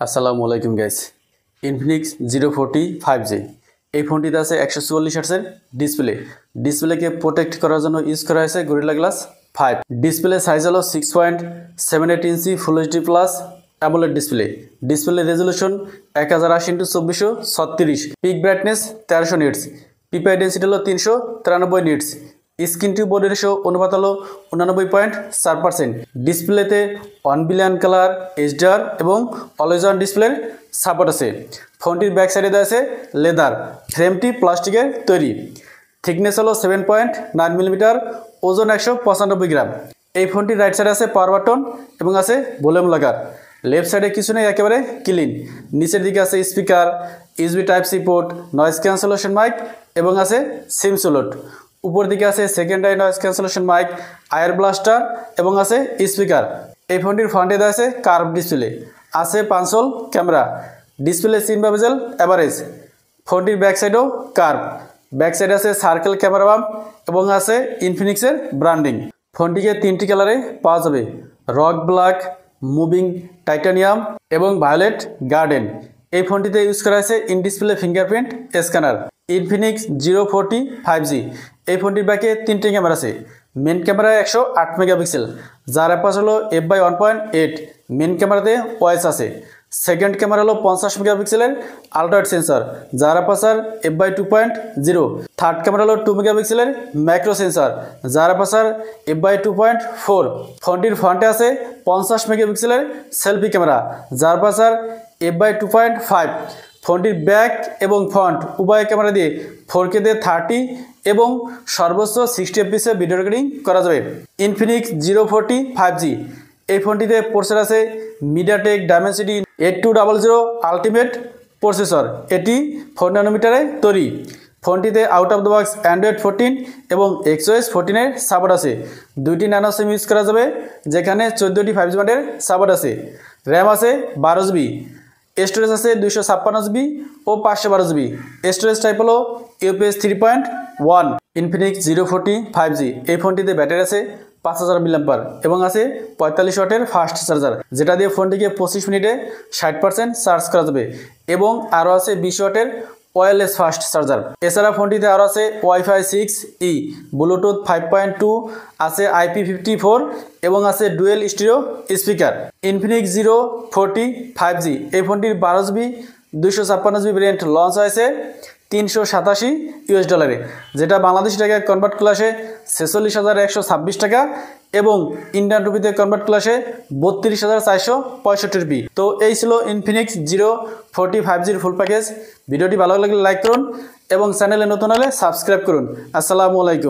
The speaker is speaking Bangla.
আসসালামু আলাইকুম গাইস। ইনফিনিক্স 040 5G এই ফোনটিতে আছে 144 হার্টজের ডিসপ্লেকে প্রোটেক্ট করার জন্য ইউজ করা হয়েছে গরিলা গ্লাস 5। ডিসপ্লে সাইজ হলো 6.78 inch full HD plus AMOLED display resolution 1080x2436, peak brightness 1300 nits, PPI density হলো 393 nits, screen to body ratio অনুপাত হলো 89.4%। ডিসপ্লেতে 1 বিলিয়ন কালার এইচডিআর এবং অলওয়েজ অন ডিসপ্লের সাপোর্ট আছে। ফোনটির ব্যাক সাইডে দেওয়া আছে লেদার, ফ্রেমটি প্লাস্টিকের তৈরি, থিকনেস হলো 7.9 মিলিমিটার, ওজন 195 গ্রাম। এই ফোনটির রাইট সাইডে আছে পাওয়ার বাটন এবং আছে ভলিউম লাগার। লেফট সাইডে কিছু নেই, একেবারে ক্লিন। নিচের দিকে আছে speaker, USB type C port, noise cancellation mic এবং আছে সিম স্লট। উপর দিকে আছে secondary noise cancellation mic, IR blaster এবং আছে স্পিকার। এই ফোনটির ফ্রন্টে দেওয়া আছে কার্ভ ডিসপ্লে, আছে পাঁচল ক্যামেরা, ডিসপ্লে সিম বা বেজেল অ্যাভারেজ। ফোনটির ব্যাক সাইডেও কার্ভ, ব্যাক সাইডে আছে সার্কেল ক্যামেরা বাম্প এবং আছে ইনফিনিক্সের ব্র্যান্ডিং। ফোনটিকে 3টি কালারে পাওয়া যাবে, রক ব্ল্যাক, মুভিং টাইটানিয়াম এবং ভায়োলেট গার্ডেন। এই ফোনটিতে ইউজ করা হয়েছে in display fingerprint scanner. Infinix 040 5G এই ফোনটির ব্যাকে 3টি ক্যামেরা আছে। মেন ক্যামেরায় 108 মেগাপিক্সেল, যার অ্যাপাচ হলো f/1.8। মেন ক্যামেরাতে ওএস আছে। সেকেন্ড ক্যামেরা হলো 50 মেগাপিক্সেলের আলট্রাওয়াইড সেন্সর, যার অ্যাপাচার f/2.0। থার্ড ক্যামেরা হলো 2 মেগাপিক্সেলের ম্যাক্রো সেন্সর, যার অ্যাপাচার f/2.4। ফোনটির ফ্রন্টে আছে 50 মেগাপিক্সেলের সেলফি ক্যামেরা, যার অ্যাপাচার f/2.5। ফোনটির ব্যাক এবং ফ্রন্ট উভয় ক্যামেরা দিয়ে 4K দিয়ে 30 এবং সর্বোচ্চ 60 fps ভিডিও রেকর্ডিং করা যাবে। ইনফিনিক্স 040 5G এই ফোনটিতে প্রসেসর আছে মিডিয়াটেক ডাইমেনসিটি 8200 আলটিমেট প্রসেসর। এটি 4 ন্যানোমিটারে তৈরি। ফোনটিতে out of the box Android 14 এবং XOS 14 সাপোর্ট আছে। 2টি ন্যানো সিম ইউজ করা যাবে, যেখানে 14টি 5G ব্যান্ডের সাপোর্ট আছে। র্যাম আছে 12 GB, স্টোরেজ আছে 256 GB ও 512 GB। স্টোরেজ টাইপ হলো UPS 3.1। ইনফিনিক্স 040 5G এই ফোনটিতে ব্যাটারি আছে 5000 mAh এবং আছে 45 ওয়াটের ফাস্ট চার্জার, যেটা দিয়ে ফোনটিকে 25 মিনিটে 60% চার্জ করা যাবে এবং আরও আছে 20 ওয়াটের ওয়্যারলেস ফাস্ট চার্জার। এছাড়া ফোনটিতে আরও আছে ওয়াইফাই 6E, ব্লুটুথ 5.2, আছে IP54 এবং আছে dual stereo speaker. Infinix 040 5G এই ফোনটির 12 GB 256 GB ভেরিয়েন্ট লঞ্চ হয়েছে $387, যেটা বাংলাদেশি টাকায় কনভার্ট করলে আসে 46,126 টাকা এবং ইন্ডিয়ান রুপিতে কনভার্ট করলে আসে 32,465 রুপি। তো এই ছিল ইনফিনিক্স 040 5Gর ফুল প্যাকেজ। ভিডিওটি ভালো লাগলে লাইক করুন এবং চ্যানেলে নতুন হলে সাবস্ক্রাইব করুন। আসসালামু আলাইকুম।